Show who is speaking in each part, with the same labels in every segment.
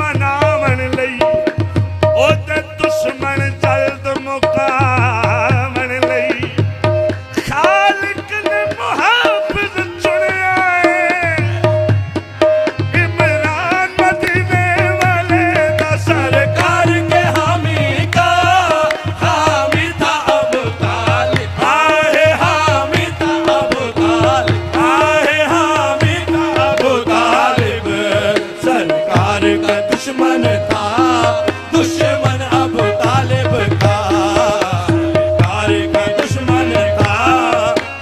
Speaker 1: मनावन लई ओते दुश्मन जल्द मुकावन लई खालिक ने मुहाफिज चुनिया इमरान मदीने वाले दा सरकार के हामी का हामी था अबू तालिब आहे हामी था अबू तालिब आहे हामी था अबू तालिब सरकार का दुश्मन था दुश्मन अबू तालिब का सरकार का दुश्मन था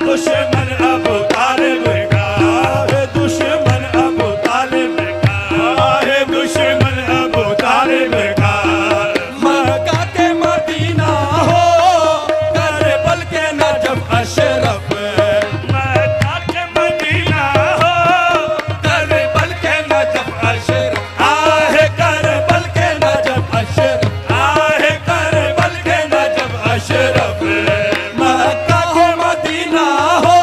Speaker 1: दुश्मन अबू तालिब का दुश्मन अबू तालिब का है दुश्मन अबू तालिब का मक्का के मदीना हो करबल के नजफ अशरफ मक्का के मदीना हो करबल के नजफ अशरफ आहे करबल के नजफ अशरफ आहे करबल के नजफ अशरफ मक्का के मदीना हो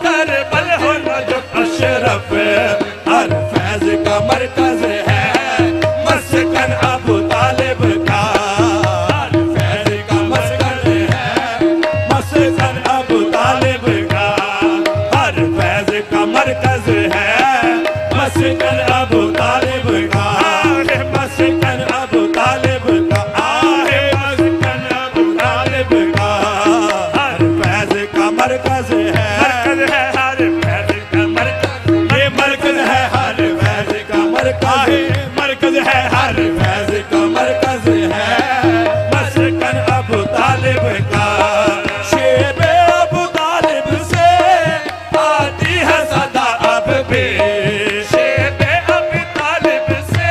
Speaker 1: करबल हो नजफ अशरफ हर फैज का मरकज है मस्कन अबू तालिब का हर फैज का मस्कन है मस्कन अबू तालिब का हर फैज का मरकज है मस्कन अबू तालिब का आहे मस्कन अबू तालिब का आहे मस्कन अबू तालिब का हर फैज का मरकज है हर फैज का मरकज ये मरकज है हर फैज का मरकज मरकज है हर फैज का मरकज है मस्कन अबू तालिब का शेबे अबू तालिब से आती है सदा अब भी शेबे अबू तालिब से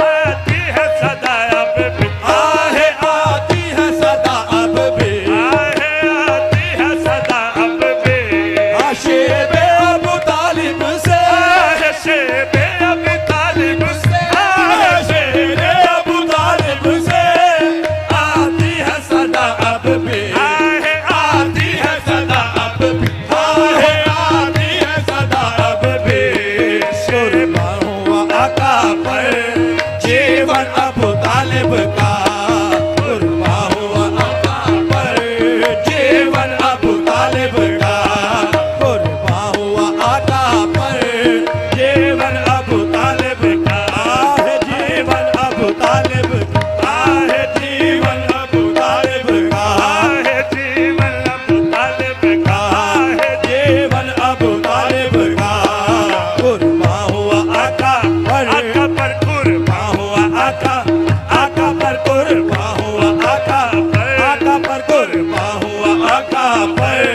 Speaker 1: आती है सदा अब भी आहे आती है सदा अब भी आहे आती है सदा अब भी शेबे अबू तालिब से शेबे अबू तालिब से शेबे अबू तालिब से आती है सदा अब भी आहे आती है सदा अब भी आहे आती है सदा अब भी कुर्बान हुआ आका पर जीवन अबू तालिब का कुर्बान हुआ आका पर जीवन अबू तालिब का कुर्बान हुआ आका पर जीवन अबू तालिब का आहे जीवन अबू तालिब का आहे जीवन अबू तालिब का आहे जीवन अबू तालिब का आहे जीवन अबू तालिब का कुर्बान हुआ आका पर कुर्बान हुआ आका आका पर कुर्बान हुआ आका पर कुर्बान हुआ आका पर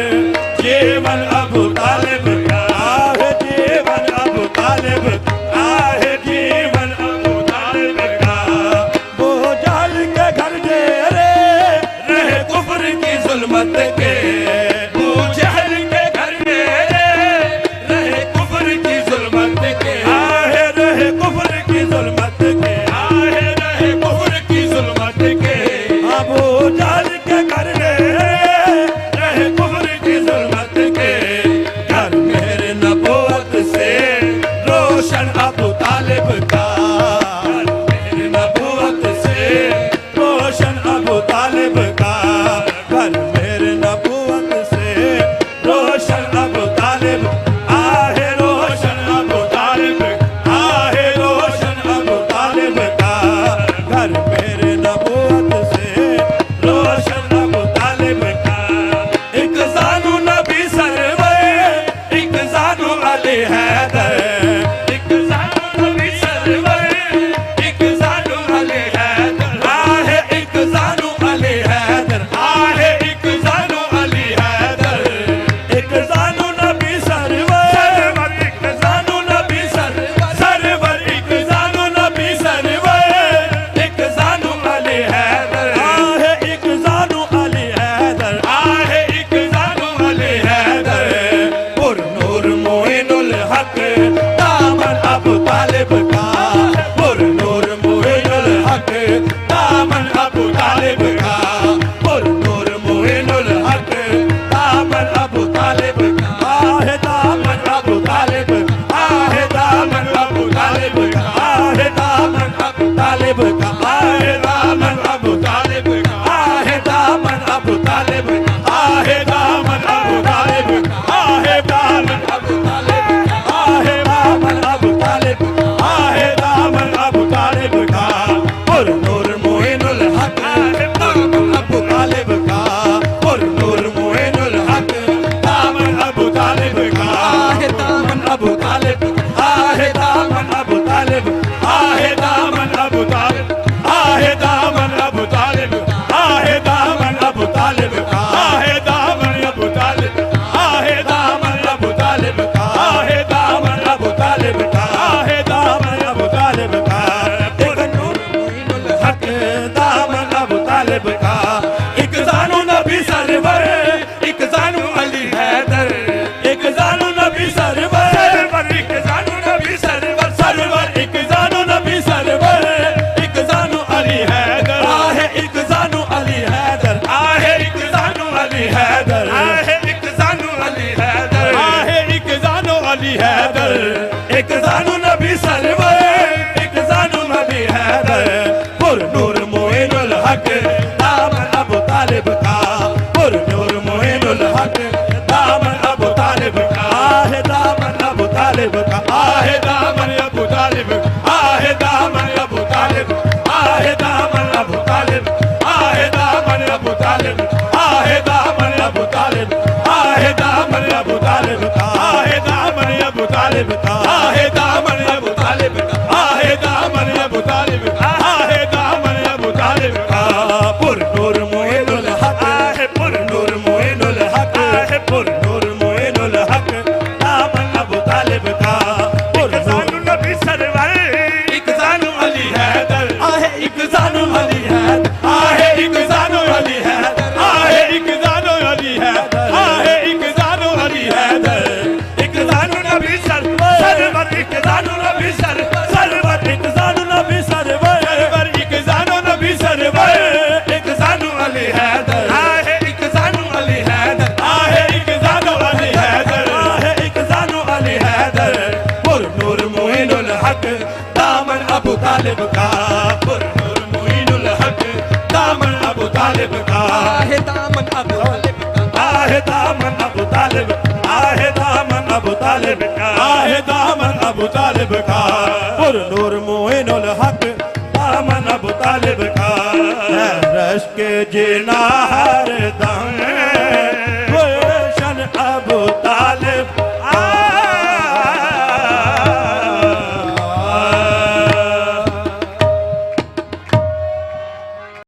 Speaker 1: जीवन अबू तालिब का आहे जीवन अबू तालिब का आहे जीवन अबू तालिब का वो जाल के घर डेरे रहे कुफ्र की जुल्मत के वो जहल के घर डेरे रहे कुफ्र की जुल्मत के आहे रहे कुफ्र की जुल्मत के आहे रहे कुफ्र की जुल्मत के अबू जाल के घर डेरे रहे कुफ्र की जुल्मत के घर मेरे नबूवत से रोशन अबू तालिब का घर मेरे नबूवत से रोशन अबू तालिब का घर मेरे नबूवत से रोशन अबू तालिब आहे रोशन अबू तालिब आहे रोशन अबू तालिब का घर मेरे नबूवत से रोशन अबू तालिब का एक जानू नबी सरवर एक जानू अली हैदर एक जानू नबी सरवर एक जानू अली हैदर आहे एक जानू अली हैदर आहे एक जानू अली हैदर एक जानू नबी सरवर एक जानू नबी सरवर एक जानू नबी सरवर एक जानू अली हैदर आहे एक जानू अली हैदर आहे एक जानू अली हैदर पुर नूर मोइनुल हक दामन अबू तालिब का पुर नूर मोइनुल हक दामन अबू तालिब का पुर नूर मोइनुल हक दामन अबू तालिब का आहे दामन अबू तालिब आहे दामन अबू तालिब आहे दामन तालिब का, आहे दामन अबू तालिब का, आहे दामन अबू तालिब का, आहे दामन अबू तालिब का, आहे दामन अबू तालिब का, आहे दामन अबू तालिब का, आहे दामन अबू तालिब का, पुर नूर मोइनुल हक, दामन अबू तालिब का, पुर नूर मोइनुल हक, दामन अबू तालिब का, आहे दामन अबू तालिब, आहे दामन अबू तालिब, आहे दामन अबू तालिब, आहे दामन अबू तालिब, आहे दामन अबू तालिब का, आहे दामन अबू तालिब, आहे दामन अबू तालिब का, आहे दामन अबू तालिब का, आहे दामन अबू तालिब का, एक नूर मोइनुल हक, दामन अबू तालिब का, एक जानू नबी सरवर, एक जानू अली हैदर, एक जानू नबी सरवर, एक जानू नबी सरवर, सरवर एक जानू नबी सरवर, एक जानू अली हैदर, आहे एक जानू अली हैदर, आहे एक जानू अली हैदर, आहे एक जानू अली हैदर, आहे एक जानू अली हैदर, एक जानू नबी सरवर, एक जानू नबी हैदर, पुर नूर मोइनुल हक, दामन अबू तालिब का, पुर नूर मोइनुल हक, दामन अबू तालिब का, आहे दामन अबू तालिब का, आहे दामन अबू तालिब, आहे दामन अबू तालिब, आहे दामन अबू तालिब, आहे दामन अबू तालिब, आहे दामन अबू तालिब, आहे दामन अबू तालिब का, आहे दामन अबू तालिब का, आहे दामन अबू तालिब का, आहे दामन अबू तालिब का, आहे दामन अबू तालिब का, पुर नूर मोइनुल हक, आहे पुर नूर मोइनुल हक, आहे पुर नूर मोइनुल हक, दामन अबू तालिब का, पुर जानू नबी सरवर, एक जानू अली हैदर, आहे एक जानू अली हैदर, आहे एक जानू अली हैदर, आहे एक जानू अली हैदर, आहे एक जानू अली हैदर, एक जानू नबी सरवर, सरवर एक जानू नबी सरवर, सरवर एक जानू नबी सरवर, सरवर एक जानू नबी सरवर, एक जानू अली हैदर, आहे एक जानू अली हैदर, आहे एक जानू अली हैदर, आहे एक जानू अली हैदर, पुर नूर मोइनुल हक, दामन अबू तालिब का, पुर नूर मोइनुल हक, दामन अबू तालिब का,
Speaker 2: आहे दामन अबू तालिब का,
Speaker 1: आहे दामन अबू तालिब, आहे दामन अबू तालिब का, आहे दामन अबू तालिब का, पुर नूर मोइनुल हक, दामन अबू तालिब का, रश के जिना हर दम